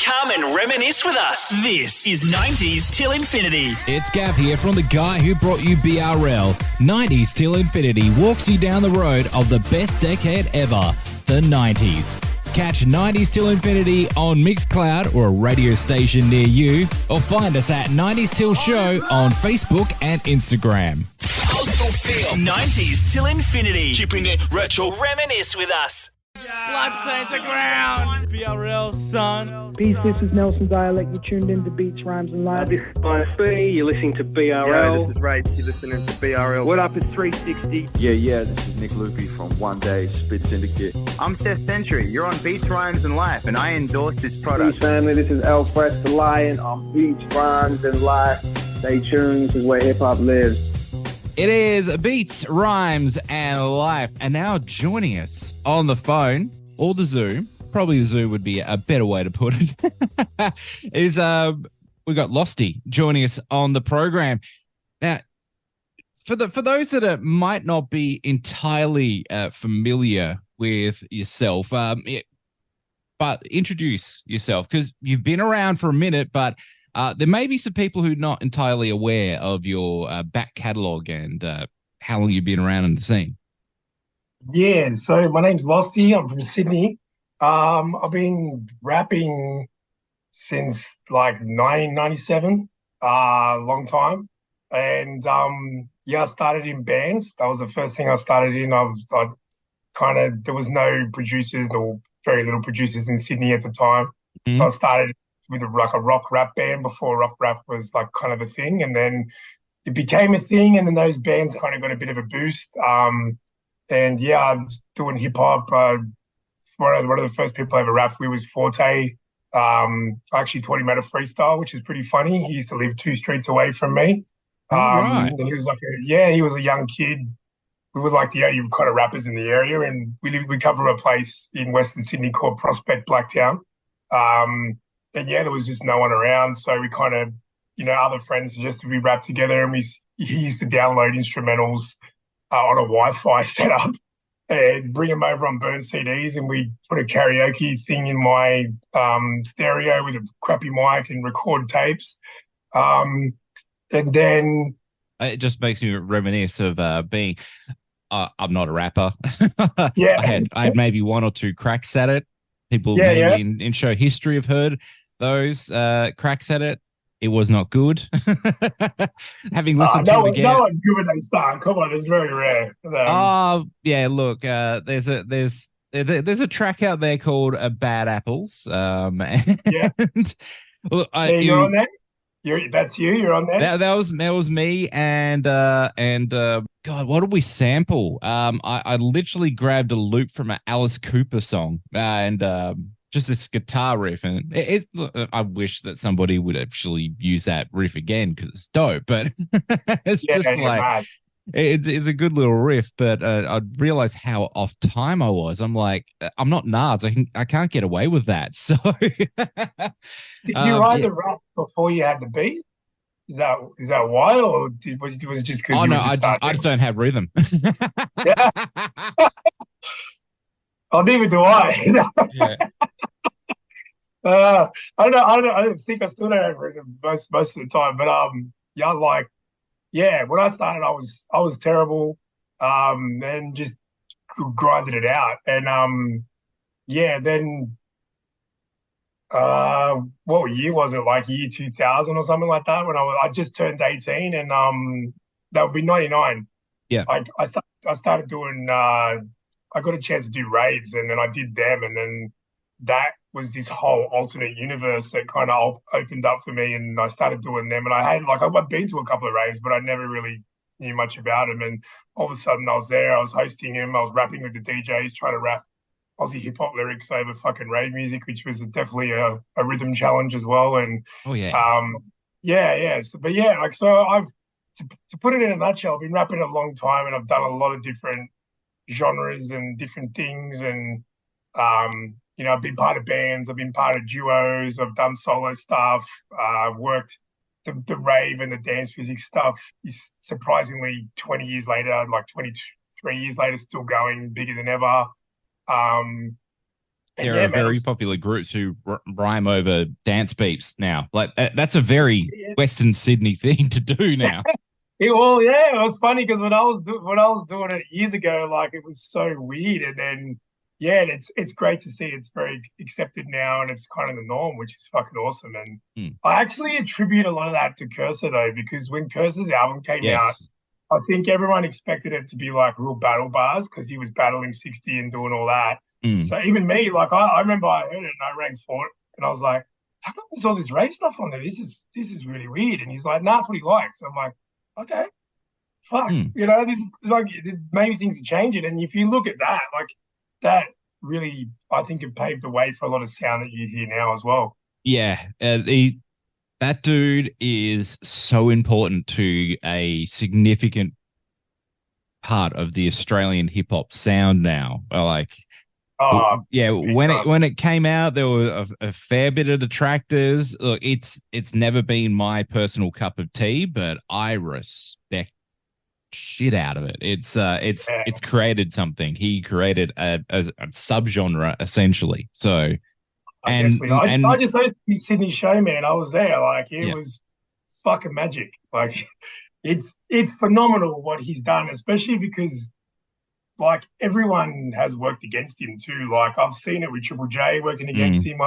Come and reminisce with us. This is 90s Till Infinity. It's Gav here from the guy who brought you BRL. 90s Till Infinity walks you down the road of the best decade ever, the 90s. Catch 90s Till Infinity on Mixcloud or a radio station near you, or find us at 90s Till Show on Facebook and Instagram. Coastal Feel. 90s Till Infinity. Keeping it retro. Reminisce with us. Bloodstains the ground. BRL, son. Peace, this is Nelson Dialect. You're tuned in to Beats, Rhymes and Live. This is ISB. You're listening to BRL. Yo, this is Ray. You're listening to BRL. What up, it's 360. Yeah, this is Nick Loopy from One Day Spit Syndicate. I'm Seth Century. You're on Beats, Rhymes and Life, and I endorse this product. Peace, family. This is El Fresh the Lion on Beats, Rhymes and Life. Stay tuned. This is where hip-hop lives. It is Beats, Rhymes and Life. And now joining us on the phone or the Zoom, probably the Zoom would be a better way to put it, is we've got Losty joining us on the program. Now, for those that might not be entirely familiar with yourself, but introduce yourself, because you've been around for a minute, but there may be some people who are not entirely aware of your back catalogue and how long you've been around in the scene. Yeah, so my name's Losty. I'm from Sydney. I've been rapping since like 1997, long time. And I started in bands. That was the first thing I started in. There was no producers or very little producers in Sydney at the time. Mm-hmm. So I started with a rock rap band before rock rap was like kind of a thing. And then it became a thing. And then those bands kind of got a bit of a boost. And yeah, I was doing hip hop. One of the first people I ever rapped with was Forte. I actually taught him how to freestyle, which is pretty funny. He used to live 2 streets away from me. Right. And he was he was a young kid. We were like the only kind of rappers in the area, and we come from a place in Western Sydney called Prospect Blacktown. And yeah, there was just no one around, so we kind of, other friends suggested we rap together, and he used to download instrumentals on a Wi-Fi setup and bring them over on burnt CDs, and we put a karaoke thing in my stereo with a crappy mic and record tapes. And then it just makes me reminisce of being. I'm not a rapper. Yeah, I had maybe 1 or 2 cracks at it. People in show history have heard those cracks at it. It was not good. Having listened to it again, no one's good when they start. Come on, it's very rare. Yeah. Look, there's a track out there called "Bad Apples." And look, you're on there. That's you. You're on there. That was me. And God, what did we sample? I literally grabbed a loop from an Alice Cooper song and just this guitar riff, and I wish that somebody would actually use that riff again because it's dope. But it's it's a good little riff. But I realized how off time I was. I'm like, I'm not Nards. I can't get away with that. So did you write the rap before you had the beat? Is that why, or was it just because? Oh no, I just don't have rhythm. Yeah. Oh, neither do I. Yeah. I don't think I still don't have rhythm most of the time. But when I started, I was terrible. And just grinded it out. And then what year was it? Like year 2000 or something like that, when I just turned 18, and that would be 99. Yeah. I started doing I got a chance to do raves, and then I did them, and then that was this whole alternate universe that kind of opened up for me, and I started doing them. And I've been to a couple of raves, but I never really knew much about them. And all of a sudden I was there, I was hosting them, I was rapping with the DJs, trying to rap Aussie hip hop lyrics over fucking rave music, which was definitely a rhythm challenge as well. And to put it in a nutshell, I've been rapping a long time, and I've done a lot of different genres and different things, and I've been part of bands, I've been part of duos, I've done solo stuff, worked the rave and the dance music stuff is surprisingly 20 years later, like 23 years later, still going, bigger than ever. And there yeah, are man, very popular groups who rhyme over dance beats now. Like that's a very Western Sydney thing to do now. well, yeah, it was funny because when I was doing it years ago, like it was so weird, and then yeah, it's great to see it's very accepted now, and it's kind of the norm, which is fucking awesome. And I actually attribute a lot of that to Cursor though, because when Cursor's album came out, Yes. I think everyone expected it to be like real battle bars because he was battling 60 and doing all that. So even me, like I remember I heard it and I rang for it and I was like, how come there's all this rave stuff on there? This is really weird. And he's like, nah, it's what he likes. I'm like, okay, fuck. You know, this like maybe things are changing. And if you look at that, like that really, I think it paved the way for a lot of sound that you hear now as well. Yeah. That dude is so important to a significant part of the Australian hip hop sound now. Like, yeah, when it came out, there were a fair bit of detractors. Look, it's never been my personal cup of tea, but I respect shit out of it. It's created something. He created a subgenre essentially. So. And I just hosted the Sydney show, man. I was there. Like it was fucking magic. Like it's phenomenal what he's done, especially because like everyone has worked against him too. Like I've seen it with Triple J working against him.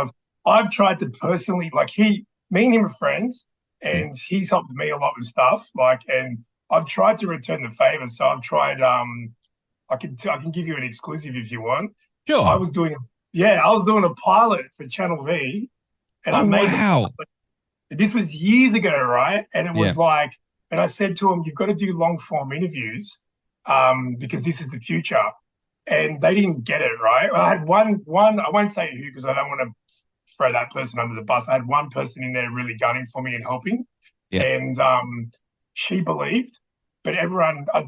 I've tried to personally me and him are friends, and he's helped me a lot with stuff. Like, and I've tried to return the favor. So I've tried. I can give you an exclusive if you want. Sure. I was doing a pilot for Channel V, and I made the pilot. This was years ago, right? And it was like, and I said to him, "You've got to do long form interviews, because this is the future." And they didn't get it, right? I had one. I won't say who because I don't want to throw that person under the bus. I had one person in there really gunning for me and helping, and she believed, but everyone, I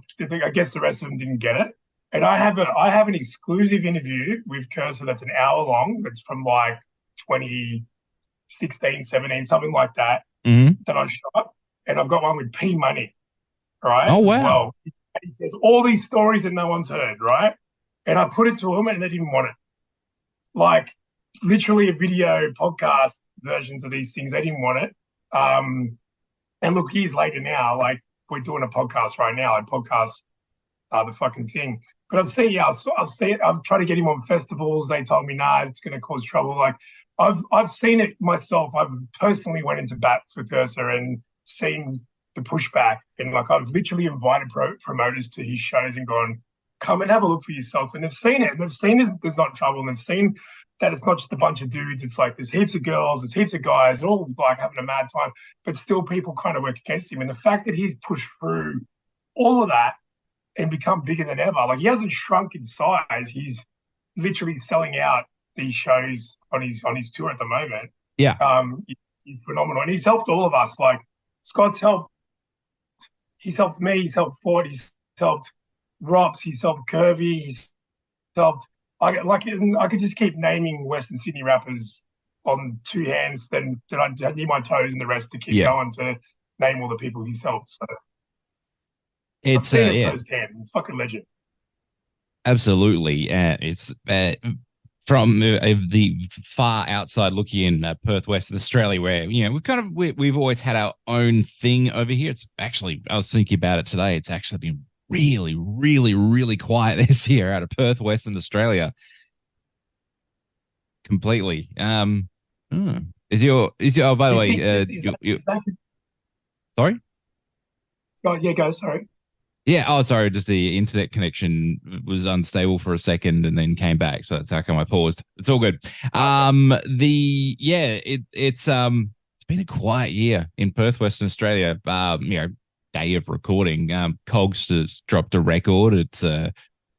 guess the rest of them didn't get it. And I have an exclusive interview with Cursor that's an hour long. That's from like 2016, 17, something like that, that I shot. And I've got one with P Money, right? Oh, wow. As well. There's all these stories that no one's heard, right? And I put it to them and they didn't want it. Like literally a video podcast versions of these things. They didn't want it. And look, years later now, like we're doing a podcast right now. I podcast the fucking thing. But I've seen it. I've tried to get him on festivals. They told me, nah, it's going to cause trouble. Like I've seen it myself. I've personally went into bat for Cursor and seen the pushback. And like I've literally invited promoters to his shows and gone, come and have a look for yourself. And they've seen it. And they've seen there's not trouble. And they've seen that it's not just a bunch of dudes. It's like there's heaps of girls, there's heaps of guys, they're all like having a mad time. But still people kind of work against him. And the fact that he's pushed through all of that and become bigger than ever. Like he hasn't shrunk in size. He's literally selling out these shows on his tour at the moment. Yeah. He's phenomenal. And he's helped all of us. Like Scott's helped. He's helped me. He's helped Ford. He's helped Rops. He's helped Curvy. He's helped. I could just keep naming Western Sydney rappers on two hands. Then I need my toes and the rest to keep going to name all the people he's helped. So. It's firsthand. Fucking legend. Absolutely. It's from the far outside looking in Perth, Western Australia, where we've always had our own thing over here. It's actually, I was thinking about it today. It's actually been really, really, really quiet this year out of Perth, Western Australia. Completely. Is your oh, by the way, sorry? Oh, yeah, go, sorry. Yeah. Oh, sorry. Just the internet connection was unstable for a second and then came back. So that's how come I paused. It's all good. It's been a quiet year in Perth, Western Australia. Day of recording. Cogs has dropped a record. It's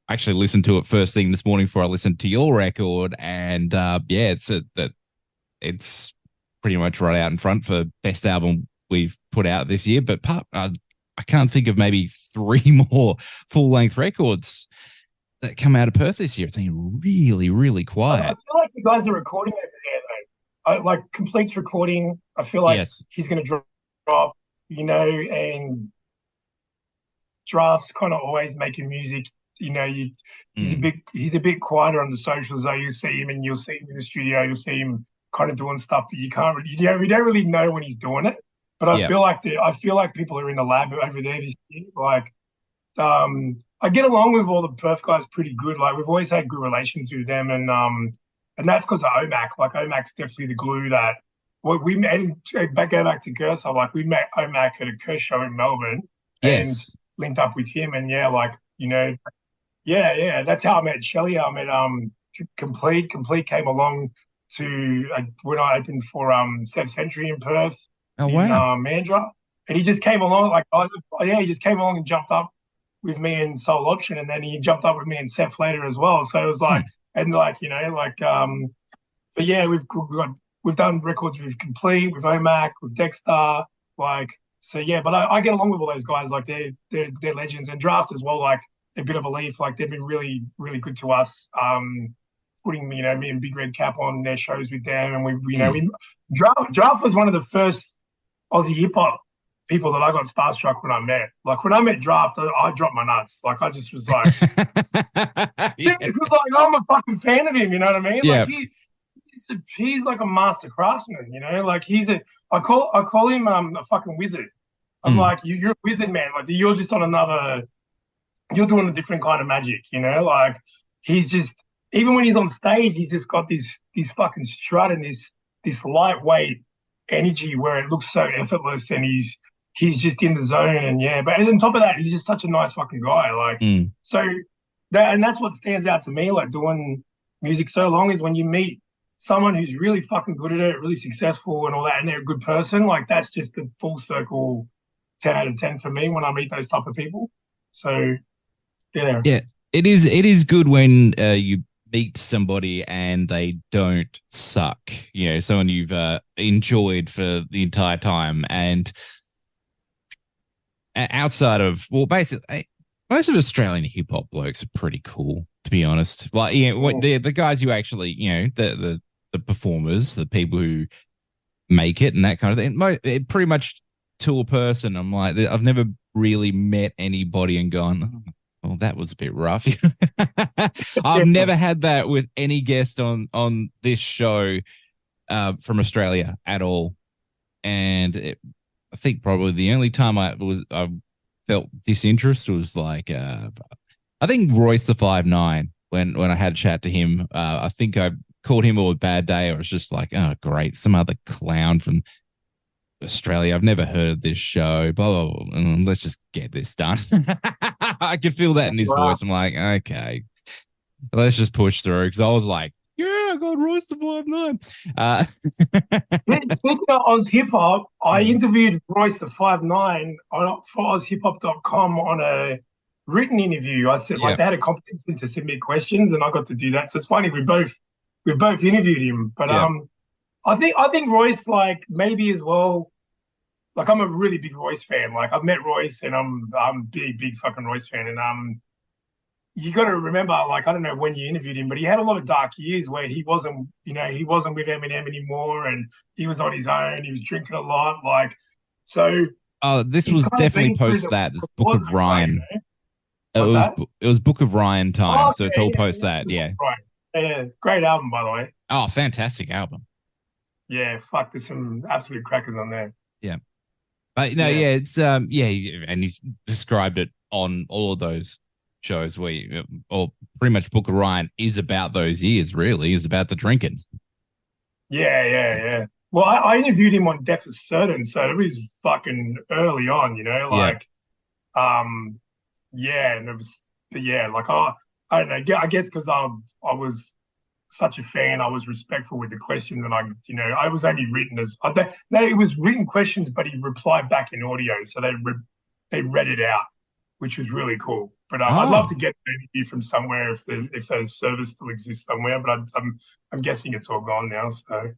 actually listened to it first thing this morning before I listened to your record, and it's pretty much right out in front for best album we've put out this year. But I can't think of maybe 3 more full-length records that come out of Perth this year. It's been really, really quiet. I feel like you guys are recording over there, though. Like Complete's recording. I feel like he's going to drop, and Draft's kind of always making music he's a bit quieter on the socials. Though you see him and you'll see him in the studio, you'll see him kind of doing stuff, but you can't really, we don't really know when he's doing it. But I feel like people are in the lab over there this year. Like, I get along with all the Perth guys pretty good. Like, we've always had good relations with them, and that's because of OMAC. Like, OMAC's definitely the glue that we met. Go back to Gersa. Like, we met OMAC at a Curse show in Melbourne, and linked up with him, and that's how I met Shelley. I met Complete. Complete came along to when I opened for Sev Century in Perth. Oh wow! In Mandra, and he just came along he just came along and jumped up with me in Soul Option, and then he jumped up with me in Seth later as well. So it was like, but yeah, we've done records with Complete, with OMAC, with Dexter, like, so yeah. But I get along with all those guys, like they're legends, and Draft as well. Like, a bit of a leaf, like they've been really, really good to us. Putting me and Big Red Cap on their shows with them, and Draft was one of the first Aussie hip hop people that I got starstruck when I met. Like, when I met Draft, I dropped my nuts. Like, I just was like, it was like, I'm a fucking fan of him. You know what I mean? Yeah. Like, he's like a master craftsman. Like, I call him a fucking wizard. I'm like, you're a wizard, man. Like, you're just on you're doing a different kind of magic. Like, he's just, even when he's on stage, he's just got this fucking strut and this lightweight energy where it looks so effortless, and he's just in the zone, and but on top of that, he's just such a nice fucking guy. Like, so that's what stands out to me, like, doing music so long, is when you meet someone who's really fucking good at it, really successful and all that, and they're a good person. Like, that's just a full circle 10 out of 10 for me when I meet those type of people. So yeah, it is good when you meet somebody and they don't suck, someone you've enjoyed for the entire time. And outside of, well, basically most of Australian hip-hop blokes are pretty cool, to be honest. Like, the guys who actually, the performers, the people who make it and that kind of thing, pretty much to a person. I'm like, I've never really met anybody and gone, well, that was a bit rough. I've never had that with any guest on this show from Australia at all. And I think probably the only time I felt disinterest was like, I think Royce the 5'9", when I had a chat to him. I think I called him a bad day. I was just like, oh, great, some other clown from Australia. I've never heard of this show. Blah, blah, blah. Let's just get this done. I could feel that in his voice. I'm like, okay, let's just push through. Because I was like, yeah, I got Royce the 5'9". Speaking of Oz Hip Hop, I interviewed Royce the 5'9" for OzHipHop.com on a written interview. I said, like, they had a competition to submit questions, and I got to do that. So it's funny, we both interviewed him. But I think Royce, like, maybe as well, like, I'm a really big Royce fan. Like, I've met Royce, and I'm big fucking Royce fan. And you got to remember, like, I don't know when you interviewed him, but he had a lot of dark years where he wasn't with Eminem anymore, and he was on his own. He was drinking a lot, like, so. This was definitely post that. This Book of Ryan. It was Book of Ryan time, so it's all post that. Yeah. Right. Yeah, great album, by the way. Oh, fantastic album. Yeah, fuck, there's some absolute crackers on there. Yeah. It's and he's described it on all of those shows where or pretty much Book of Ryan is about those years, really, is about the drinking. Yeah. Well, I interviewed him on Death is Certain, so it was fucking early on, like, and it was, but yeah, like, I don't know, I guess because I was such a fan, I was respectful with the questions, and I was only written as it was written questions, but he replied back in audio, so they read it out, which was really cool. But I'd love to get an interview from somewhere if those service still exists somewhere, but I'm guessing it's all gone now. So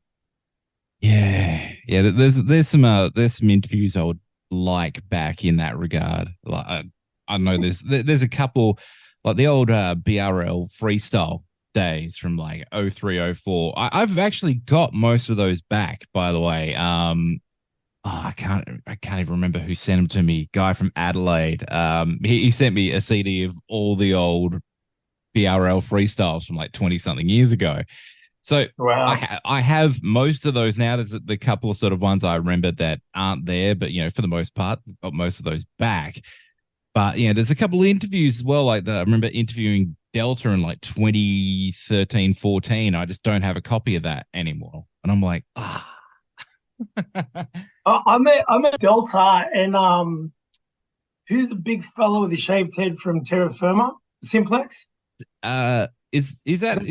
yeah. There's some interviews I would like back in that regard. Like, I know there's a couple, like the old BRL freestyle days from like 03, 04. I've actually got most of those back, by the way. I can't even remember who sent him to me. Guy from Adelaide. He sent me a CD of all the old BRL freestyles from like 20 something years ago. So Wow. I have most of those now. There's the couple of sort of ones I remember that aren't there, but for the most part, got most of those back. But there's a couple of interviews as well. Like I remember interviewing Delta in like 2013, 14. I just don't have a copy of that anymore. And I'm like, I'm a Delta, and who's the big fellow with the shaved head from Terra Firma? Simplex? Is that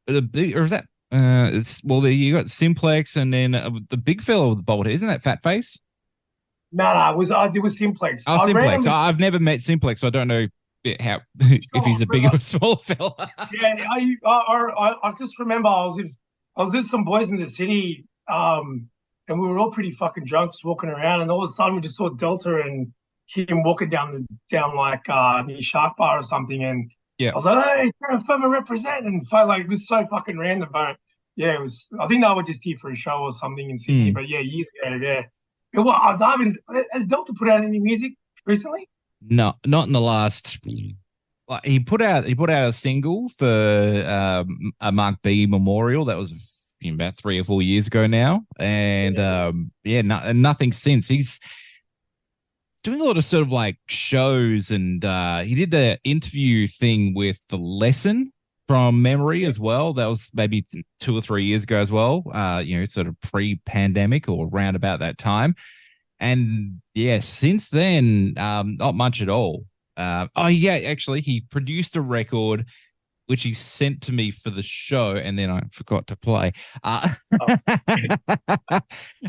the big, or is that it's well, you got Simplex, and then the big fellow with the bald head, isn't that Fat Face? No, it was Simplex. Oh, Simplex. I've never met Simplex, so I don't know how if he's a big or small fella. Yeah, I just remember I was with some boys in the city, and we were all pretty fucking drunk, just walking around, and all of a sudden we just saw Delta and him walking down like near Shark Bar or something, and yeah, I was like, hey, Terra Firma represent, and felt like it was so fucking random, but yeah, it was. I think they were just here for a show or something in Sydney, but yeah, years ago, yeah. Well, has Delta put out any music recently? No, not in the last. Like he put out a single for a Mark B memorial that was about 3 or 4 years ago now, and nothing since. He's doing a lot of sort of like shows, and he did the interview thing with The Lesson from memory as well. That was maybe 2 or 3 years ago as well. Sort of pre-pandemic or around about that time. And yeah, since then, not much at all. Actually, he produced a record which he sent to me for the show, and then I forgot to play. Remember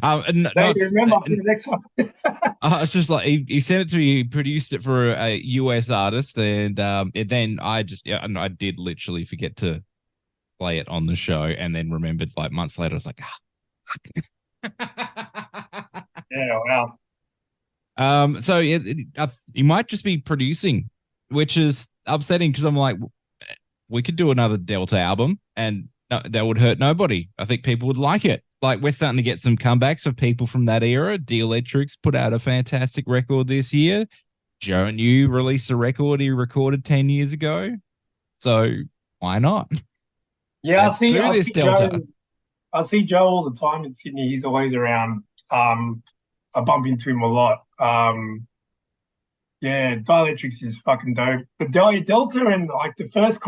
for the next one. It's just like he sent it to me. He produced it for a US artist, and then I did literally forget to play it on the show, and then remembered like months later. I was like, yeah, wow. So he might just be producing, which is upsetting because I'm like, we could do another Delta album, and that would hurt nobody. I think people would like it. Like, we're starting to get some comebacks of people from that era. De-Electrics put out a fantastic record this year. Joe New released a record he recorded 10 years ago. So why not? Yeah, I see Delta. I see Joe all the time in Sydney. He's always around. I bump into him a lot. Yeah, Dielectrics is fucking dope. But Delta and like the first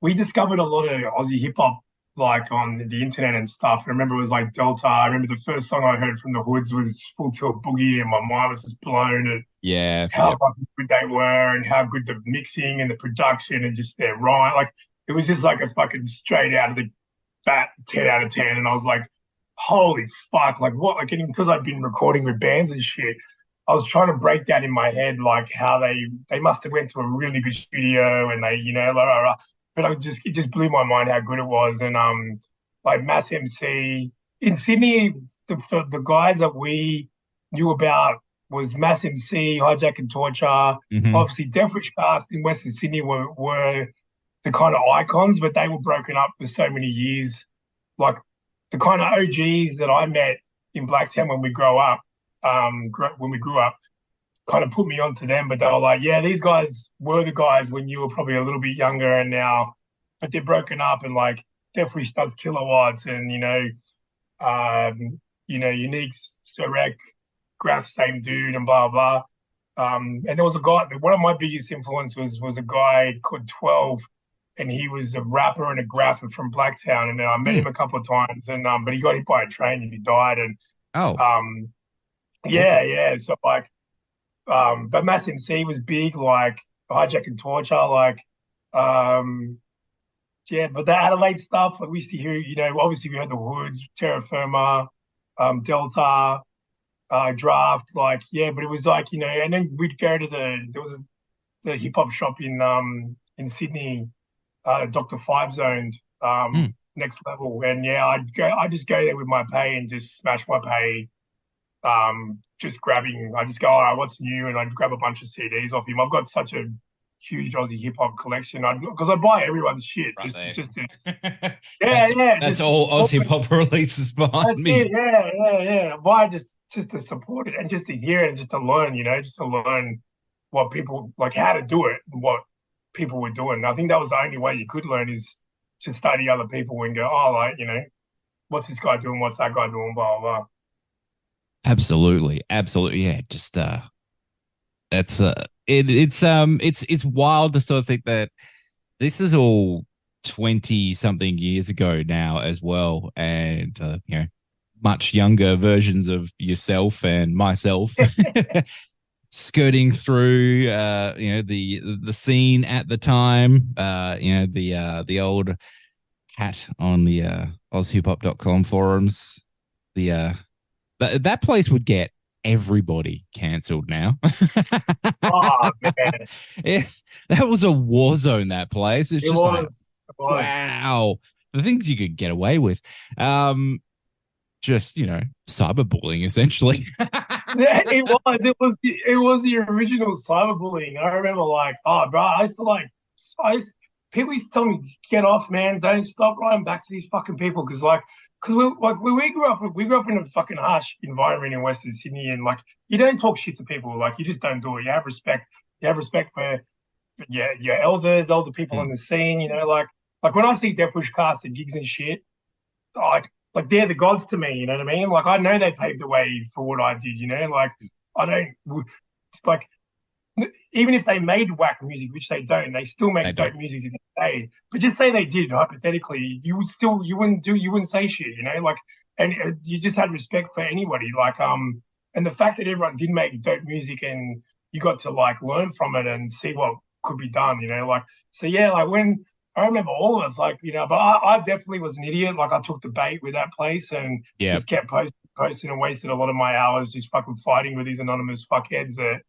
we discovered a lot of Aussie hip hop like on the internet and stuff. I remember it was like Delta. I remember the first song I heard from the Hoods was Full Tilt Boogie, and my mind was just blown at how fucking good they were and how good the mixing and the production and just their rhyme. Like it was just like a fucking straight out of the bat 10 out of 10. And I was like, holy fuck, like what? Like, because I'd been recording with bands and shit, I was trying to break that in my head, like how they must have went to a really good studio and they, but it just blew my mind how good it was. And like Mass MC in Sydney, the guys that we knew about was Mass MC, Hijack and Torture. Mm-hmm. Obviously, Death Wish Cast in Western Sydney were the kind of icons, but they were broken up for so many years. Like the kind of OGs that I met in Blacktown when we grew up, kind of put me onto them, but they were like, yeah, these guys were the guys when you were probably a little bit younger, and now, but they're broken up, and like Death Wish does Kilowatts, and Unique, Surek, Graph, same dude, and blah blah. And there was a guy. One of my biggest influences was a guy called 12, and he was a rapper and a grapher from Blacktown, and I met him a couple of times, and but he got hit by a train and he died, and so like. But Mass MC was big, like Hijack and Torture, like, but the Adelaide stuff, like we used to hear, obviously we had the Hoods, Terra Firma, Delta, Draft, like, but it was like, and then we'd go to there was the hip hop shop in Sydney, Dr. Five Zoned, Next Level, and I'd just go there with my pay and just smash my pay. I just go, all right, what's new? And I'd grab a bunch of CDs off him. I've got such a huge Aussie hip hop collection. Because I buy everyone's shit Right just to there. yeah, yeah. That's Just all Aussie pop releases behind that's me. it. Yeah, yeah, yeah. I buy just to support it and just to hear it and just to learn. Just to learn what people like, how to do it, and what people were doing. I think that was the only way you could learn is to study other people and go, oh, like what's this guy doing? What's that guy doing? Blah blah. Absolutely, absolutely. Yeah, just that's it's wild to sort of think that this is all 20 something years ago now as well, and much younger versions of yourself and myself skirting through the scene at the time, the old hat on the ozhiphop.com forums. That place would get everybody cancelled now. Oh man, That was a war zone, that place. It's it just like, was. It was. wow, the things you could get away with. Just cyberbullying essentially. Yeah, it was the original cyberbullying. I remember like, oh bro, people used to tell me, get off, man, don't stop writing back to these fucking people, because we grew up in a fucking harsh environment in Western Sydney, and like you don't talk shit to people, like you just don't do it. You have respect. You have respect for your older people in the scene. Like when I see Death Wish cast at gigs and shit, like they're the gods to me. You know what I mean? Like I know they paved the way for what I did. Like I don't like. Even if they made whack music, which they don't, they still make dope music to this day. But just say they did, hypothetically, you wouldn't say shit, like, and you just had respect for anybody, like, and the fact that everyone did make dope music and you got to like learn from it and see what could be done, like, so yeah, like when I remember all of us, like, but I definitely was an idiot, like I took the bait with that place and just kept posting and wasted a lot of my hours just fucking fighting with these anonymous fuckheads that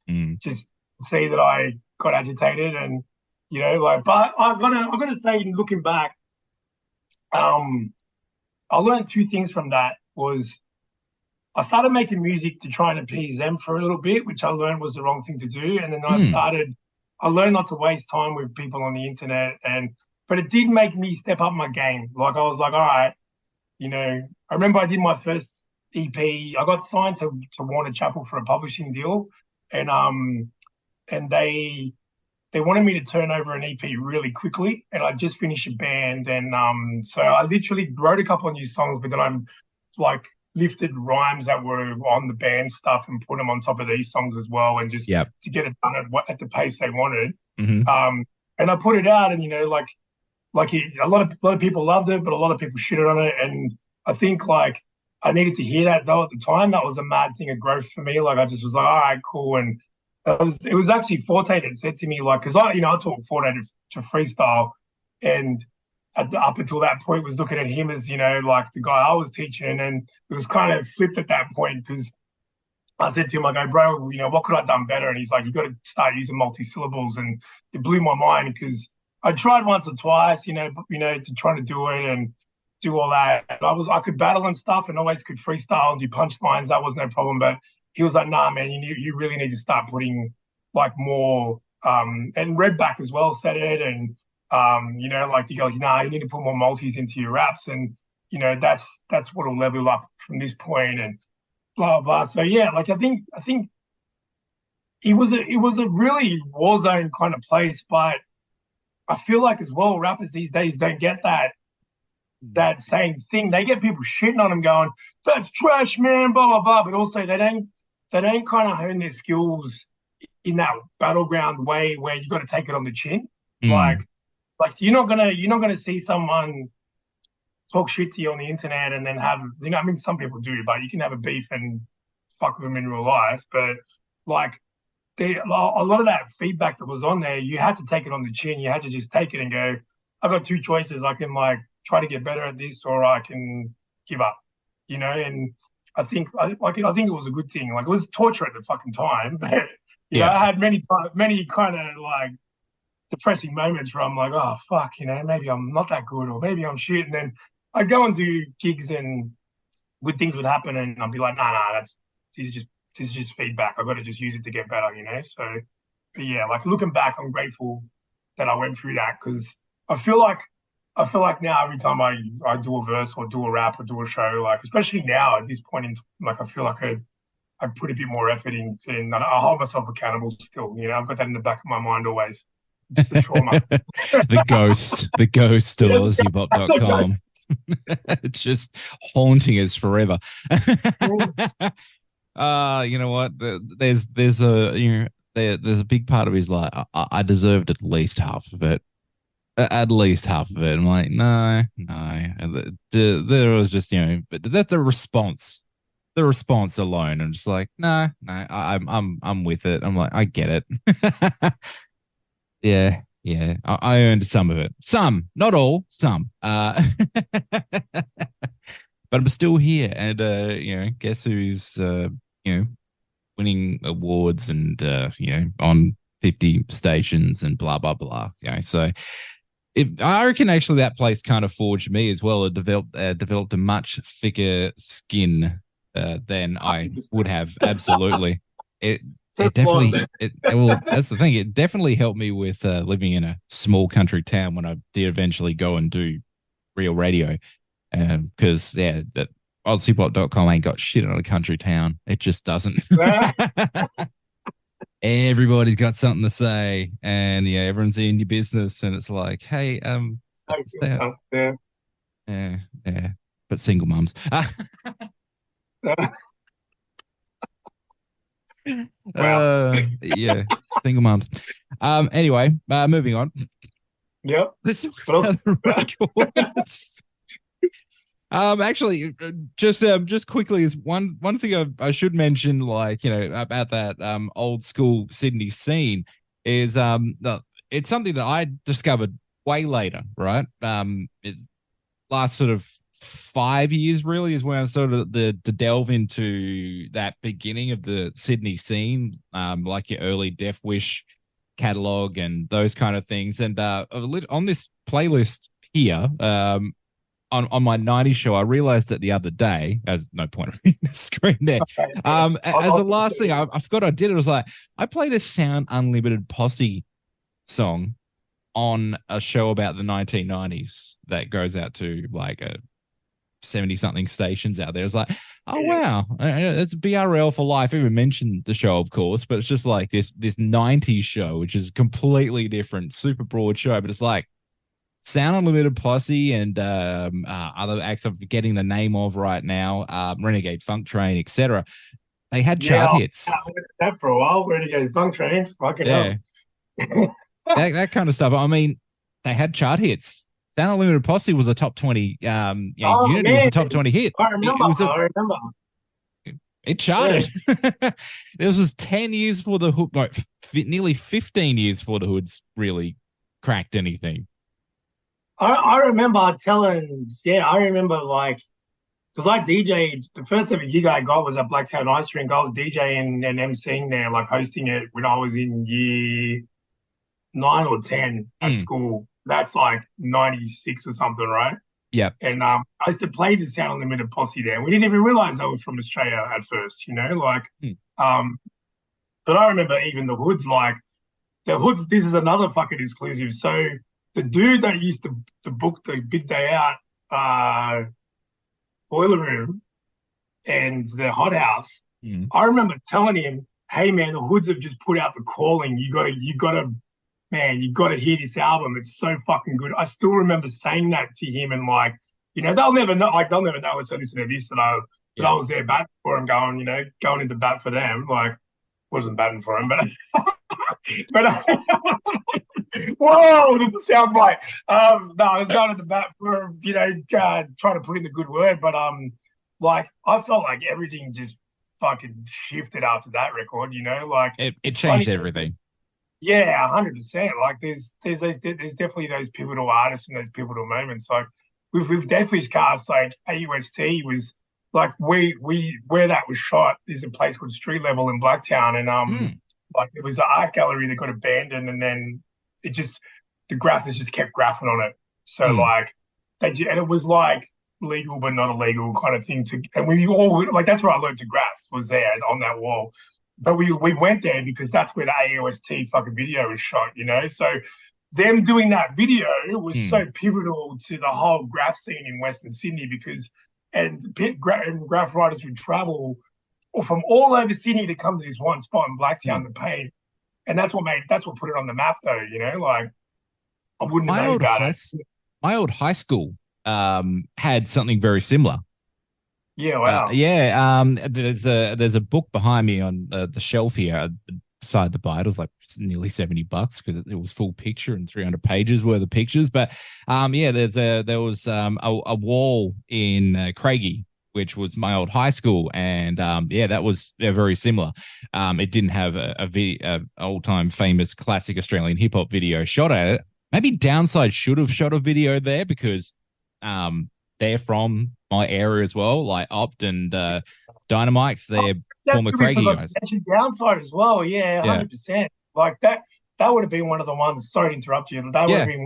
just see that I got agitated and but I'm gonna say, looking back, I learned two things from that. Was I started making music to try and appease them for a little bit, which I learned was the wrong thing to do. And then I learned not to waste time with people on the internet, but it did make me step up my game. Like I was like, all right, I remember I did my first EP. I got signed to Warner Chappell for a publishing deal, and they wanted me to turn over an EP really quickly, and I just finished a band, and so I literally wrote a couple of new songs, but then I'm like lifted rhymes that were on the band stuff and put them on top of these songs as well, and just to get it done at the pace they wanted. Mm-hmm. And I put it out, and a lot of people loved it, but a lot of people shitted on it, and I think like I needed to hear that though at the time. That was a mad thing of growth for me. Like I just was like, all right, cool, and it was actually Forte that said to me, like, because I taught Forte to freestyle, and up until that point was looking at him as, like the guy I was teaching, and then it was kind of flipped at that point because I said to him, I go, bro, what could I have done better? And he's like, you got to start using multi-syllables, and it blew my mind because I tried once or twice, to try to do it and do all that. I could battle and stuff and always could freestyle and do punchlines. That was no problem, but he was like, nah, man, you really need to start putting like more, and Redback as well said it. And, like you go, nah, you need to put more multis into your raps. And, that's what will level up from this point and blah, blah. So yeah, like I think it was a really war zone kind of place, but I feel like as well, rappers these days don't get that same thing. They get people shitting on them going, that's trash, man, blah, blah, blah. But also they don't kind of hone their skills in that battleground way where you got to take it on the chin. Like you're not gonna see someone talk shit to you on the internet and then have, I mean, some people do, but you can have a beef and fuck with them in real life. But like a lot of that feedback that was on there, you had to take it on the chin. You had to just take it and go, I've got two choices. I can like try to get better at this, or I can give up, and I think it was a good thing. Like it was torture at the fucking time, but I had many kind of like depressing moments where I'm like, oh fuck, maybe I'm not that good, or maybe I'm shit. And then I'd go and do gigs and good things would happen, and I'd be like, nah, this is just feedback. I've got to just use it to get better, So yeah, like looking back, I'm grateful that I went through that because I feel like now every time I do a verse or do a rap or do a show, like especially now at this point in like I feel like I put a bit more effort in and I hold myself accountable still. You know, I've got that in the back of my mind always. The trauma. The ghost of AussiePop.com. It's just haunting us forever. You know what? There's a big part of his like I deserved at least half of it. At least half of it. I'm like, no. There was just, but that's the response. The response alone. I'm just like, no. I'm with it. I'm like, I get it. Yeah. I earned some of it. Some, not all, some. But I'm still here, and guess who's winning awards and on 50 stations and blah blah blah. So I reckon actually that place kind of forged me as well. It developed a much thicker skin than I would have. Absolutely, it definitely well, that's the thing. It definitely helped me with living in a small country town when I did eventually go and do real radio, because that AussiePop.com ain't got shit on a country town. It just doesn't. Everybody's got something to say, and everyone's in your business, and it's like, hey, yeah, but single mums. Yeah, single mums. Anyway, moving on. Yep. Actually, just quickly is one thing I should mention, like about that old school Sydney scene is it's something that I discovered way later, right? Last sort of 5 years really is when I started to delve into that beginning of the Sydney scene, like your early Death Wish catalog and those kind of things. And on this playlist here, on my 90s show, I realized it the other day, as no point of reading the screen there. As the last thing, I forgot I did it. It was like, I played a Sound Unlimited Posse song on a show about the 1990s that goes out to like a 70-something stations out there. It's like, oh, wow, it's BRL for life. I even mentioned the show, of course, but it's just like this 90s show, which is completely different, super broad show, but it's like, Sound Unlimited Posse and other acts I'm forgetting the name of right now, Renegade Funk Train, etc. They had chart hits. That for a while, Renegade Funk Train, fucking hell. that kind of stuff. I mean, they had chart hits. Sound Unlimited Posse was a top 20. Unity was a top 20 hit. I remember. It charted. This was 10 years for the Hood, nearly 15 years for the Hoods really cracked anything. I remember like, because I DJ'd, the first ever gig I got was at Blacktown Ice Rink. I was DJing and MCing there, like hosting it when I was in year 9 or 10 at school. That's like 96 or something, right? Yeah. And I used to play the Sound Unlimited Posse there. We didn't even realize I was from Australia at first, but I remember even the Hoods, this is another fucking exclusive. So the dude that used to book the Big Day Out Boiler Room and the Hot House, I remember telling him, hey man, the Hoods have just put out the calling. You gotta hear this album. It's so fucking good. I still remember saying that to him, and they'll never know. They'll never know. So listen to this, that I was there batting for him, going into bat for them. Wasn't batting for him, but whoa, there's a sound bite. No, I was going to the bat for him, trying to put in the good word. But I felt like everything just fucking shifted after that record. It changed everything. Yeah, 100%. Like there's definitely those pivotal artists and those pivotal moments. Like with Death Wish cast, like AUST was like where that was shot is a place called Street Level in Blacktown, and it was an art gallery that got abandoned, and then the graphics just kept graphing on it. So and it was like legal but not illegal kind of thing and we all that's where I learned to graph, was there on that wall. but we went there because that's where the AOST fucking video was shot, you know. So them doing that video was so pivotal to the whole graph scene in Western Sydney because and graph writers would travel from all over Sydney to come to this one spot in Blacktown to paint, and that's what put it on the map, though. You know, like I wouldn't have known about it. My old high school had something very similar. Yeah, wow. There's a book behind me on the shelf here beside the bar. It was like nearly $70 because it was full picture and 300 pages worth of pictures. But there was a wall in Craigie, which was my old high school, and that was very similar. It didn't have a old time famous classic Australian hip hop video shot at it. Maybe Downside should have shot a video there because they're from my area as well, like Opt and Dynamite's. They're former Craigie guys. Downside as well, 100%. Like that would have been one of the ones. Sorry to interrupt you. That would have been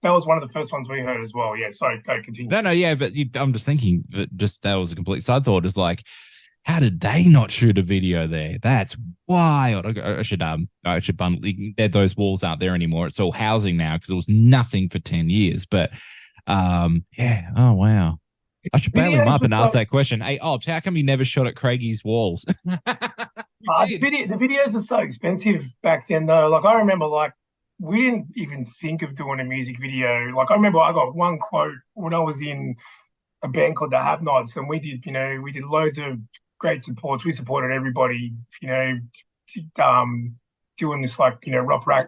that was one of the first ones we heard as well. Yeah, sorry, go continue. No, but I'm just thinking that that was a complete side thought. Is like, how did they not shoot a video there? That's wild. I should bundle. Those walls aren't there anymore. It's all housing now because it was nothing for 10 years. But oh wow. I should bail him up and ask that question. Hey, Ops, how come you never shot at Craigie's walls? The videos are so expensive back then, though. Like I remember, like we didn't even think of doing a music video. Like I remember, I got one quote when I was in a band called the Have Nots, and we did loads of great supports. We supported everybody, doing this like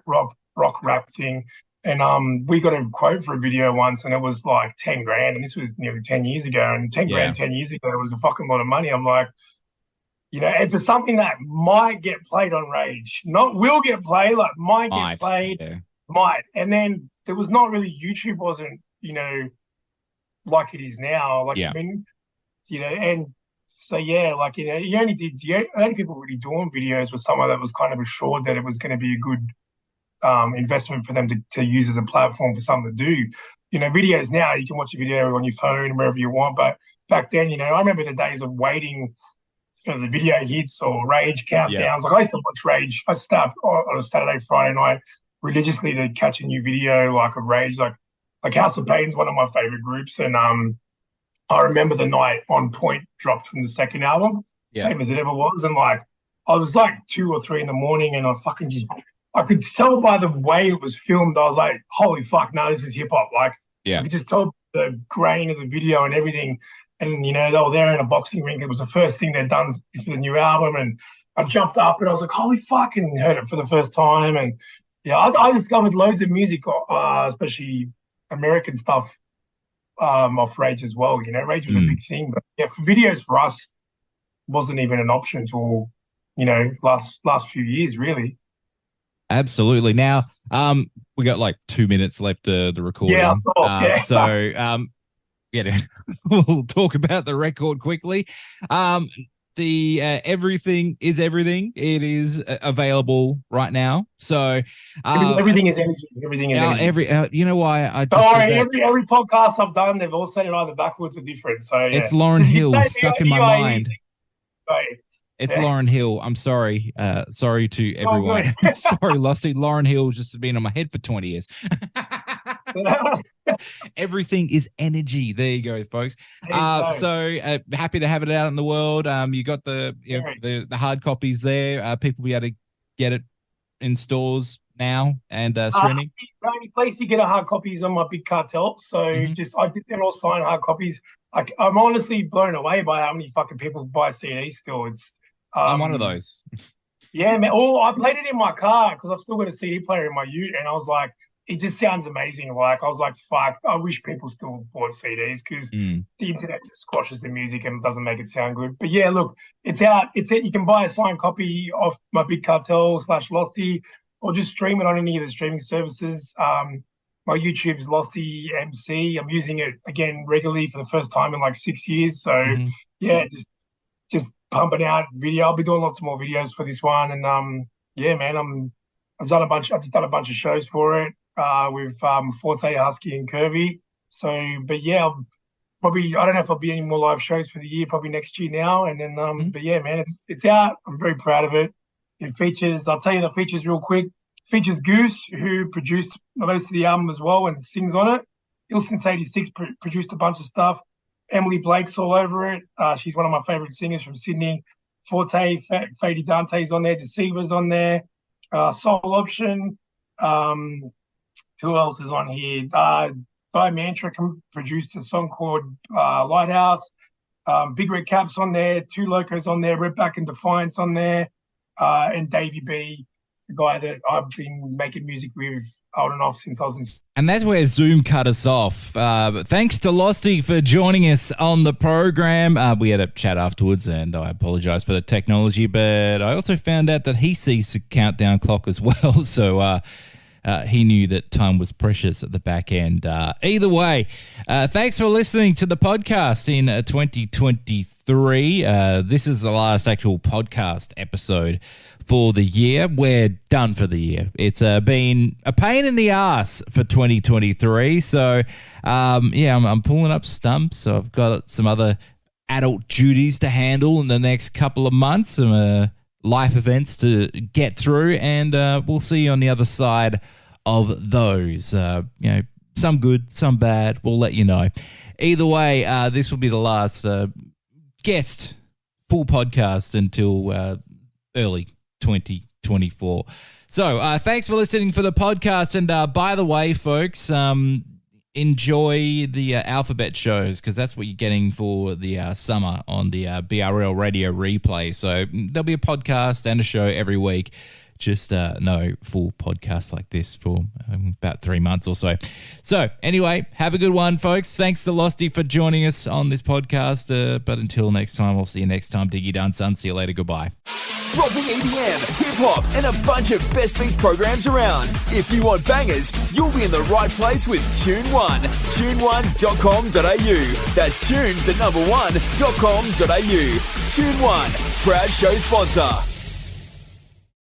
rock rap thing. And we got a quote for a video once, and it was like 10 grand, and this was nearly 10 years ago. And 10 grand 10 years ago was a fucking lot of money. I'm like, and for something that might get played on Rage, not will get played, like might get played, might. And then there was not really, YouTube wasn't, like it is now. Like I mean, and so like you only people really doing videos with someone that was kind of assured that it was going to be a good investment for them to use as a platform for something to do. Videos now, you can watch a video on your phone wherever you want. But back then, I remember the days of waiting for the video hits or Rage countdowns. Like I used to watch Rage. I start on a Saturday, Friday night religiously to catch a new video like of Rage. Like House of Pain's one of my favorite groups. And I remember the night On Point dropped from the second album, same as it ever was. And like I was like 2 or 3 in the morning, and I could tell by the way it was filmed. I was like, holy fuck, no, this is hip hop. Like, I could just tell the grain of the video and everything. And, they were there in a boxing ring. It was the first thing they'd done for the new album. And I jumped up and I was like, holy fuck, and heard it for the first time. And I discovered loads of music, especially American stuff off Rage as well. Rage was a big thing. But for videos for us, wasn't even an option until, last few years, really. Absolutely. Now, we got like 2 minutes left of the recording. Yeah, I saw. We'll talk about the record quickly. The Everything is Everything. It is available right now. So everything is energy. Everything is energy. You know why I? Every podcast I've done, they've all said it either backwards or different. So it's Lauryn Hill stuck in my mind. Right. It's Lauryn Hill. I'm sorry. Sorry to everyone. Sorry, Losty. Lauryn Hill has just been on my head for 20 years. Everything is energy. There you go, folks. So happy to have it out in the world. You got the hard copies there. People will be able to get it in stores now and streaming. The only place you get a hard copy is on my Big Cartel. So they're all signed hard copies. I'm honestly blown away by how many fucking people buy CDs still. I'm one of those. Yeah, man. I played it in my car because I've still got a CD player in my ute, and I was like, it just sounds amazing. Like I was like, fuck, I wish people still bought CDs because the internet just squashes the music and doesn't make it sound good. But yeah, look, it's out. You can buy a signed copy of my Big Cartel /Losty, or just stream it on any of the streaming services. My YouTube's Losty MC. I'm using it again regularly for the first time in like 6 years. So just pumping out video. I'll be doing lots more videos for this one, and man, I've just done a bunch of shows for it with Forte, Husky, and Curvy. So, but yeah, I don't know if I'll be any more live shows for the year. Probably next year now, and then but yeah, man, it's out. I'm very proud of it. It features, I'll tell you the features real quick. Features Goose, who produced most of the album as well and sings on it. Ill Since 86 produced a bunch of stuff. Emily Blake's all over it. She's one of my favorite singers from Sydney. Forte, Fady Dante's on there. Deceiver's on there. Soul Option. Who else is on here? Di Mantra produced a song called Lighthouse. Big Red Cap's on there. Two Locos on there. Redback and Defiance on there. And Davey B, the guy that I've been making music with on and off since I was in. And that's where Zoom cut us off. But thanks to Losty for joining us on the program. We had a chat afterwards, and I apologize for the technology, but I also found out that he sees the countdown clock as well. So he knew that time was precious at the back end. Either way, thanks for listening to the podcast in 2023. This is the last actual podcast episode for the year. We're done for the year. It's been a pain in the ass for 2023. So, I'm pulling up stumps. So I've got some other adult duties to handle in the next couple of months, some life events to get through, and we'll see you on the other side of those. Some good, some bad. We'll let you know. Either way, this will be the last guest full podcast until early 2024. So thanks for listening for the podcast. And by the way, folks, enjoy the alphabet shows, because that's what you're getting for the summer on the BRL radio replay. So there'll be a podcast and a show every week. Just no full podcast like this for about 3 months or so. So anyway, have a good one, folks. Thanks to Losty for joining us on this podcast. But until next time, I'll see you next time. Diggy done, son. See you later. Goodbye. Dropping EDM, hip-hop, and a bunch of best beats programs around. If you want bangers, you'll be in the right place with Tune One. Tune1.com.au. That's tune1.com.au. Tune One, proud show sponsor.